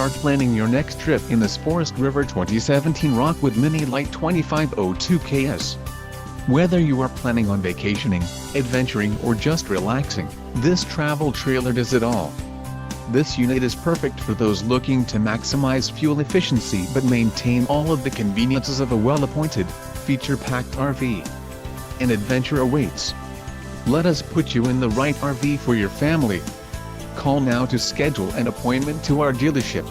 start planning your next trip in this Forest River 2017 Rockwood Mini Lite 2502KS. Whether you are planning on vacationing, adventuring or just relaxing, this travel trailer does it all. This unit is perfect for those looking to maximize fuel efficiency but maintain all of the conveniences of a well-appointed, feature-packed RV. An adventure awaits. Let us put you in the right RV for your family. Call now to schedule an appointment to our dealership.